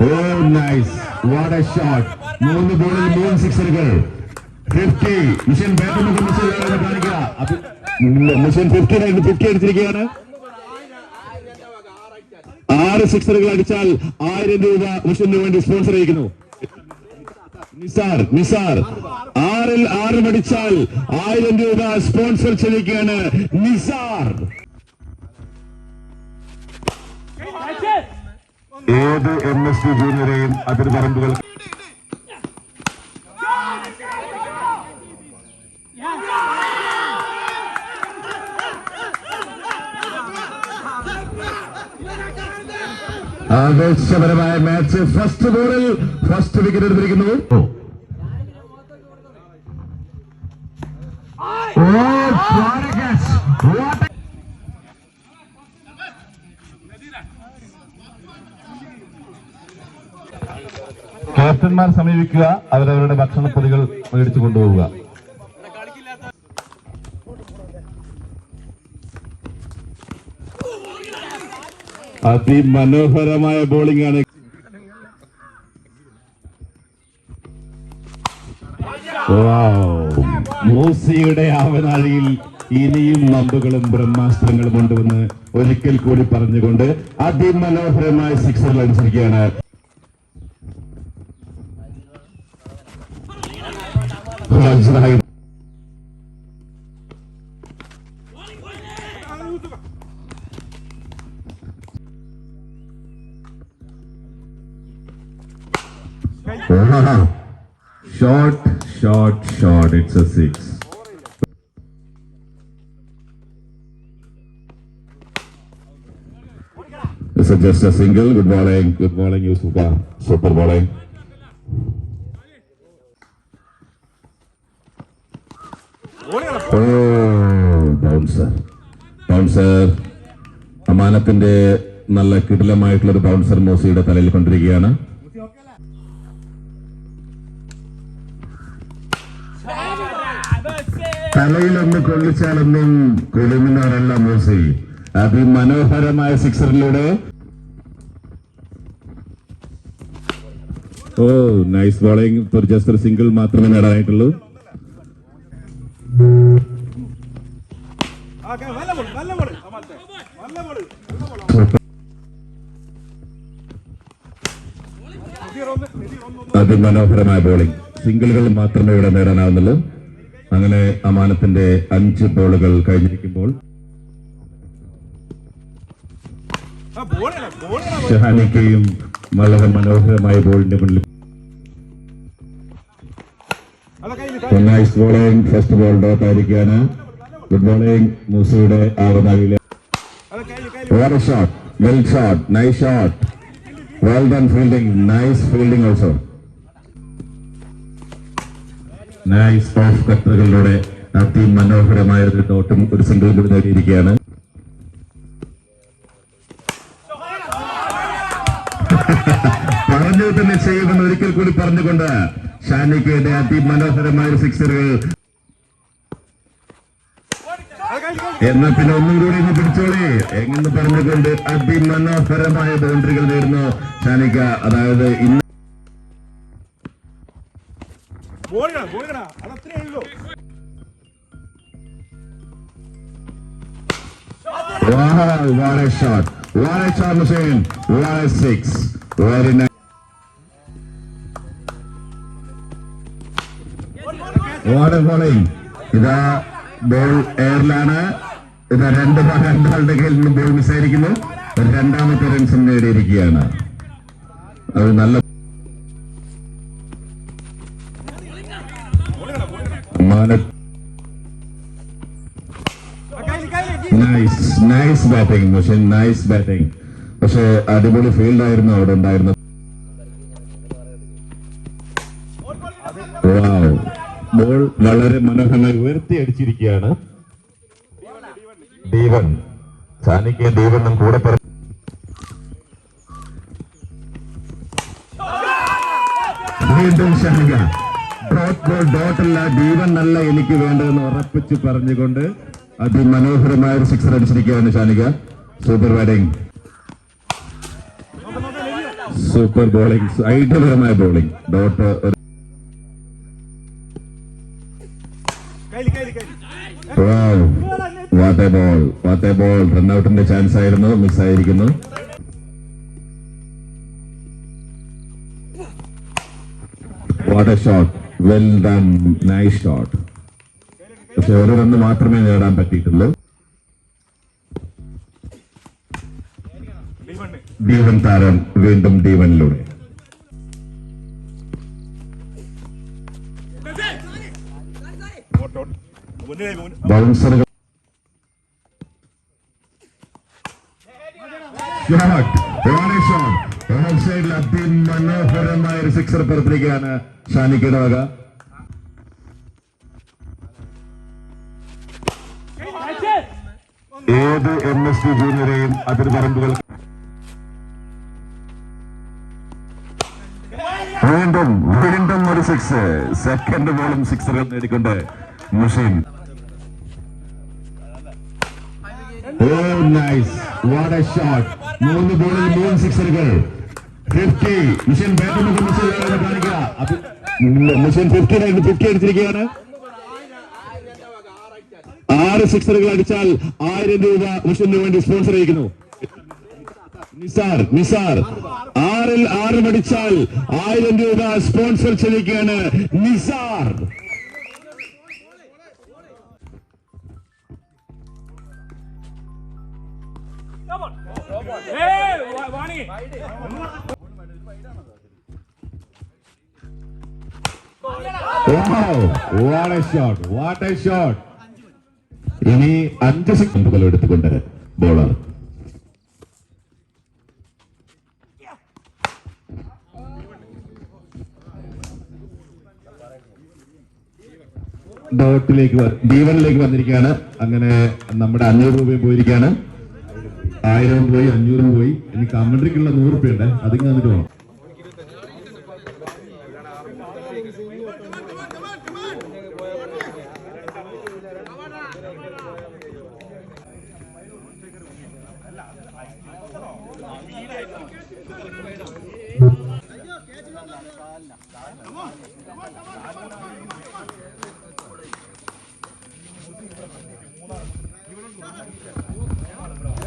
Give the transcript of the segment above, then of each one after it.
Oh, nice. What a shot. 3 ബോളിൽ 3 സിക്സറുകൾ. 50. Mission ബാറ്റുമെന്ന് mission കാണിക്കുക. Mission 50 അടിച്ചിരിക്കുകയാണ്. 6 സിക്സറുകൾ അടിച്ചാൽ 1000 രൂപ മിഷന് വേണ്ടി സ്പോൺസർ ചെയ്യിക്കുന്നു. നിസാർ 6 അടിച്ചാൽ 1000 രൂപ സ്പോൺസർ ചെയ്തിരിക്കുകയാണ് നിസാർ. ഏത് MST ജൂനിയറെയും അതിർവരമ്പുകൾ ആവേശപരമായ മാച്ച്. ഫസ്റ്റ് ബോളിൽ ഫസ്റ്റ് വിക്കറ്റ് എടുത്തിരിക്കുന്നു. ക്യാപ്റ്റന്മാർ സമീപിക്കുക, അവരവരുടെ ഭക്ഷണപ്പൊതികൾ മേടിച്ചു കൊണ്ടുപോവുക. അതിമനോഹരമായ ബോളിംഗ് ആണ്. മൂസിയുടെ ആവനാഴിയിൽ ഇനിയും നമ്പുകളും ബ്രഹ്മാസ്ത്രങ്ങളും ഉണ്ടെന്ന് ഒരിക്കൽ കൂടി പറഞ്ഞുകൊണ്ട് അതിമനോഹരമായ sixer അടിച്ചിരിക്കുകയാണ്. Short. It's a 6. It's just a single. Good bowling, Yusufa. Super bowling. Bouncer അമാനത്തിന്റെ നല്ല കിടിലമായിട്ടുള്ള ഒരു ബൗൺസർ മോസിയുടെ തലയിൽ കൊണ്ടിരിക്കുകയാണ്. തലയിലൊന്ന് കൊള്ളിച്ചാലൊന്നും കൊള്ളുന്നവരല്ല മോസി. അതിമനോഹരമായ സിക്സറിലൂടെ നൈസ് ബോളിംഗ്. ഒരു ജസ്റ്റ് ഒരു സിംഗിൾ മാത്രമേ നേടാനായിട്ടുള്ളൂ. അതിമനോഹരമായ ബോളിംഗ്. സിംഗിളുകൾ മാത്രമേ ഇവിടെ നേടാനാവുന്നുള്ളൂ. അങ്ങനെ അമാനത്തിന്റെ 5 ബോളുകൾ കഴിഞ്ഞിരിക്കുമ്പോൾ ഷഹാനിക്കയും വളരെ മനോഹരമായ ബോളിന്റെ മുന്നിൽ nice bowling. First ball dot ആയിരിക്കുകയാണ്. ഗുഡ് ബോളിംഗ് മൂസയുടെ ആവനാഴിയിലെ. Well shot, nice shot, well done fielding, nice fielding also. Nice off കട്ടറുകളിലൂടെ അതിമനോഹരമായ ഒരു ഡോട്ടും ഒരു സിംഗിളും നേടിയിരിക്കുകയാണ്. പറഞ്ഞു തന്നെ ചെയ്യുമെന്ന് ഒരിക്കൽ കൂടി പറഞ്ഞുകൊണ്ട് ഷാനിക്കയുടെ അതിമനോഹരമായ സിക്സറുകൾ. എന്നാ പിന്നെ ഒന്നും കൂടി ഇന്ന് പിടിച്ചോളി എങ്ങനെ പറഞ്ഞുകൊണ്ട് അതിമനോഹരമായ ബൗണ്ടറികൾ നേടുന്നു ഷാനിക്ക. അതായത് ഇന്ന് what a shot machine, what a 6, very nice. What a bowling. ഇതാ ബോൾ എയറിലാണ്. ഇതാ രണ്ടാളുടെ കയ്യിൽ നിന്ന് ബോൾ മിസ്സായിരിക്കുന്നു. രണ്ടാമത്തെ റൺസും നേടിയിരിക്കുകയാണ്. അത് നല്ല നൈസ് ബാറ്റിംഗ് പക്ഷെ നൈസ് ബാറ്റിംഗ്. പക്ഷെ അടിപൊളി ഫീൽഡ് ആയിരുന്നു അവിടെ ഉണ്ടായിരുന്നത്. ബോൾ വളരെ മനോഹരമായി ഉയർത്തി അടിച്ചിരിക്കുകയാണ്. ദീവൻ ഷാനിക്ക് ദീവനും കൂടെ വീണ്ടും ഷാനിക ഡോട്ടല്ല ദീവൻ അല്ല എനിക്ക് വേണ്ടതെന്ന് ഉറപ്പിച്ച് പറഞ്ഞുകൊണ്ട് അതിമനോഹരമായ ഒരു സിക്സർ അടിച്ചിരിക്കുകയാണ് Shanika. Super batting. Super bowling, ഐഡിയപരമായ bowling. Dot what a ball. റൺഔട്ടിന്റെ ചാൻസ് ആയിരുന്നു, മിസ് ആയിരിക്കുന്നു. What a shot, well done, nice shot. പക്ഷെ ഒരു റണ്ണ് മാത്രമേ നേടാൻ പറ്റിയിട്ടുള്ളൂ. D1 താരം വീണ്ടും D1-ലൂടെ. ബൗൺസറുകൾ സൈഡിൽ അതിമനോഹരമായ ഒരു സിക്സർ പുറത്തിരിക്കുകയാണ് ഷാനിക്കയുടെ വക. ഏത് MSD ജൂനിയറെയും അതിർവരമ്പുകൾ വീണ്ടും വീണ്ടും ഒരു സിക്സ്. സെക്കൻഡ് ബോളും സിക്സറുകൾ നേടിക്കൊണ്ട് മുഷീൻ. ഓ നൈസ്, വാട്ട് എ ഷോട്ട്. 3 ബോളിൽ 3 സിക്സറുകൾ. 50. മുഷീൻ ബാറ്റ് കാണിക്കുക. മുഷീൻ 50 അടിച്ചിരിക്കുകയാണ്. 6 സിക്സറുകൾ അടിച്ചാൽ 1000 രൂപ മുഷീനു വേണ്ടി സ്പോൺസർ ചെയ്യിക്കുന്നു. നിസാർ 6-ൽ 6 അടിച്ചാൽ 1000 രൂപ സ്പോൺസർ ചെയ്തിരിക്കുകയാണ് നിസാർ. What a shot. ഇനി 5 സെക്കൻഡുകൾ എടുത്തുകൊണ്ട് ബോളർ ഡോട്ടിലേക്ക് D1-ലേക്ക് വന്നിരിക്കുകയാണ്. അങ്ങനെ നമ്മുടെ 500 രൂപയും പോയിരിക്കുകയാണ്. 1000 പോയി, 500 പോയി. ഇനി കമന്ററിക്കുള്ള 100 രൂപ ഉണ്ട്, അതിങ്ങനെ വന്നിട്ട് പോകണം.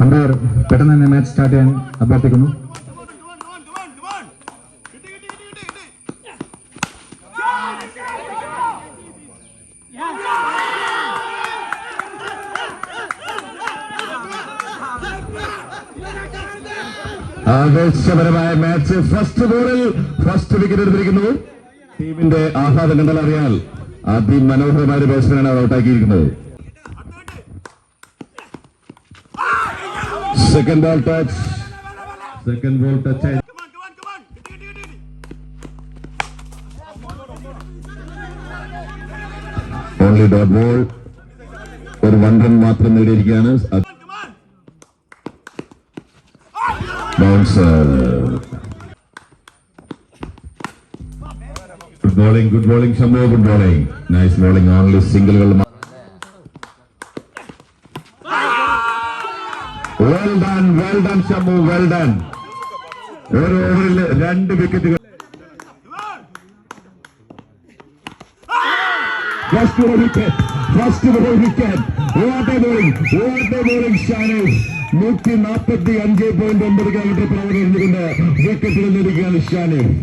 അമ്പയർ പെട്ടെന്ന് തന്നെ മാച്ച് സ്റ്റാർട്ട് ചെയ്യാൻ അഭ്യർത്ഥിക്കുന്നു. ആവേശപരമായ മാച്ച്. ഫസ്റ്റ് ബോളിൽ ഫസ്റ്റ് വിക്കറ്റ് എടുത്തിരിക്കുന്നു. ടീമിന്റെ ആഹ്ലാദം കണ്ടാൽ അറിയാൽ അതിമനോഹരമായ ഒരു ബാറ്റ്സ്മാനാണ് ഔട്ടാക്കിയിരിക്കുന്നത്. Second ball touch. Only dot ball. ഒരു 1 റൺ മാത്രം നേടിയിരിക്കുകയാണ്. Good bowling Shambhu. Good bowling, nice bowling. Only സിംഗിളുകൾ. Well done Shambhu, well done. ഒരു ഓവറിൽ 2 വിക്കറ്റുകൾ. First ball wicket. What a bowling Shanesh. 145.9 kilometre per hour എറിഞ്ഞുകൊണ്ട് വിക്കറ്റുകൾ നേടുകയാണ് ഷാനേഷ്.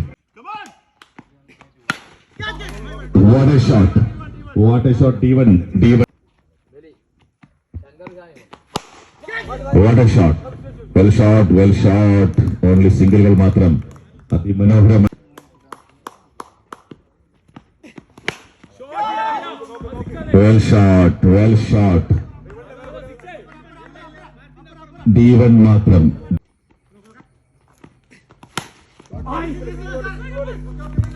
What a shot. D1. What a shot. Well shot. Only സിംഗിളുകൾ മാത്രം. അതിമനോഹരമായി. Well shot. D1 മാത്രം.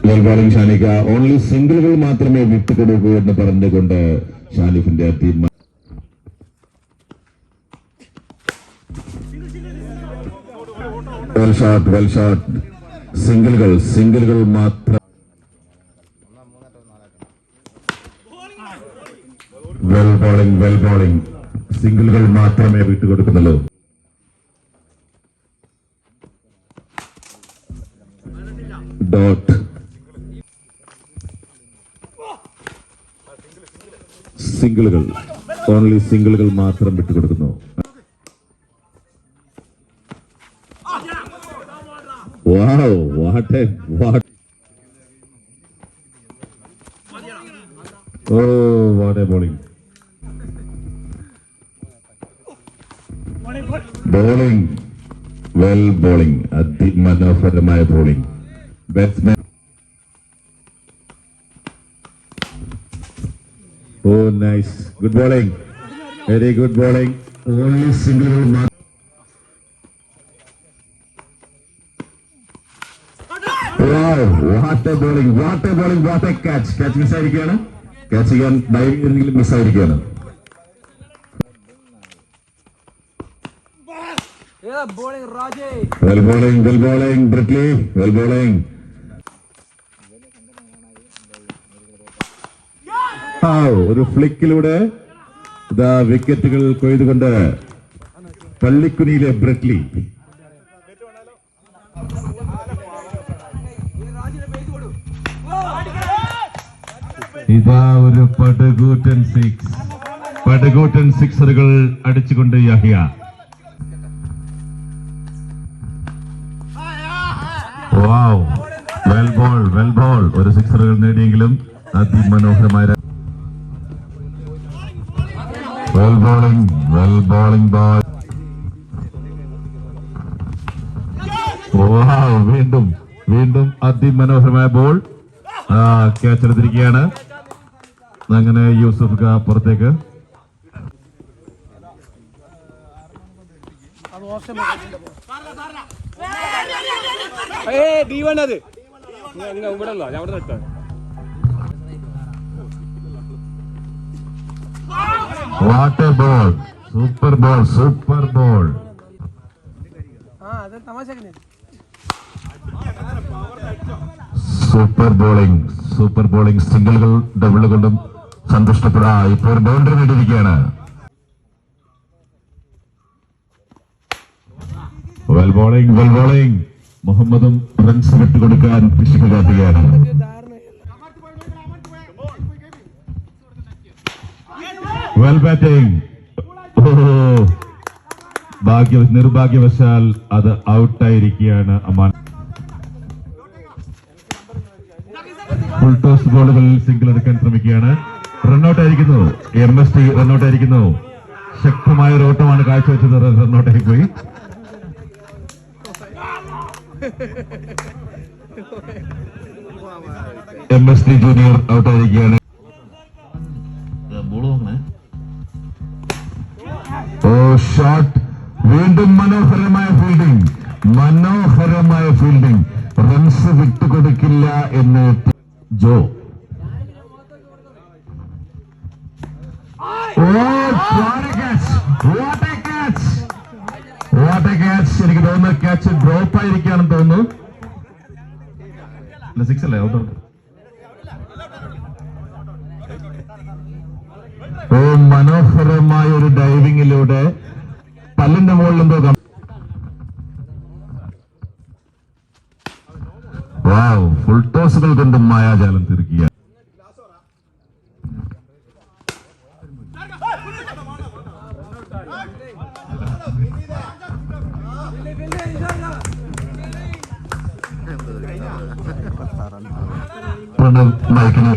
Well bowling Shanika. ഓൺലി സിംഗിളുകൾ മാത്രമേ വിട്ടുകൊടുക്കൂ എന്ന് പറഞ്ഞുകൊണ്ട് ഷാനിഫിന്റെ ടീം. Well shot. സിംഗിളുകൾ മാത്രം. Well bowling. സിംഗിളുകൾ മാത്രമേ വിട്ടുകൊടുക്കുന്നുള്ളൂ. ഡോട്ട്. സിംഗിളുകൾ, ഓൺലി സിംഗിളുകൾ മാത്രം വിട്ടുകൊടുക്കുന്നു. Wow, what a what! Oh, what a bowling! Bowling, well bowling. അതിമനോഹരമായ bowling. Batsman. Oh, nice. Good bowling. Very good bowling. Only single. Wow, what a bowling, what a bowling, what a catch. Catch മിസ്സായിരിക്കുകയാണ്. Catch ചെയ്യാൻ diving എന്തെങ്കിലും മിസ്സായിരിക്കുകയാണ്. Well bowling, Britley, well bowling. ഒരു ഫ്ലിക്കിലൂടെ ഇതാ വിക്കറ്റുകൾ കൊയ്തുകൊണ്ട് പള്ളിക്കുനിയിലെ ബ്രിട്ട്ലി. ഇതാ ഒരു പടുകൂറ്റൻ സിക്സറുകൾ അടിച്ചുകൊണ്ട് യഹിയ. വാവ്, well ball. ഒരു സിക്സറുകൾ നേടിയെങ്കിലും അതിമനോഹരമായ വെൽ ബോളിംഗ് ബോൾ. വീണ്ടും അതിമനോഹരമായ ബോൾ. ക്യാച്ച് എടുത്തിരിക്കുകയാണ്. അങ്ങനെ യൂസഫ് പുറത്തേക്ക്. What a ball, super ball. Super bowling. സിംഗിളുകൾ ഡബിളുകളും സന്തുഷ്ടപ്പെടാ. ഇപ്പോൾ ഒരു ബൗണ്ടറി നേടിയിരിക്കുകയാണ്. Well bowling. മുഹമ്മദും റൺസ് വിട്ടുകൊടുക്കാൻ പിശുക്ക് കാട്ടുകയാണ്. Well batting. നിർഭാഗ്യവശാൽ അത് ഔട്ടായിരിക്കുകയാണ് അമാൻ. ഫുൾ ടോസ് ബോളുകളിൽ സിംഗിൾ എടുക്കാൻ ശ്രമിക്കുകയാണ്. റണ്ണൌട്ടായിരിക്കുന്നു. MST റണ്ണൌട്ടായിരിക്കുന്നു. ശക്തമായ ഒരു ഓട്ടമാണ് കാഴ്ചവെച്ചത്. റണ്ണൌട്ടായി പോയി. MST ജൂനിയർ ഔട്ടായിരിക്കുകയാണ്. ഓ ഷോട്ട്. വീണ്ടും മനോഹരമായ ഫീൽഡിംഗ്. റൺസ് വിട്ടുകൊടുക്കില്ല എന്ന് ജോ. എനിക്ക് തോന്നുന്നു ക്യാച്ച് ഡ്രോപ്പ് ആയിരിക്കുകയാണെന്ന് തോന്നുന്നു. സിക്സ് അല്ലേ? മനോഹരമായ ഒരു ഡൈവിംഗിലൂടെ പല്ലിന്റെ മുകളിൽ എന്തോ. ഫുൾ ടോസുകൾ കൊണ്ട് മായാജാലം തീർക്കുക. പ്രണവ് നായിക്കിന്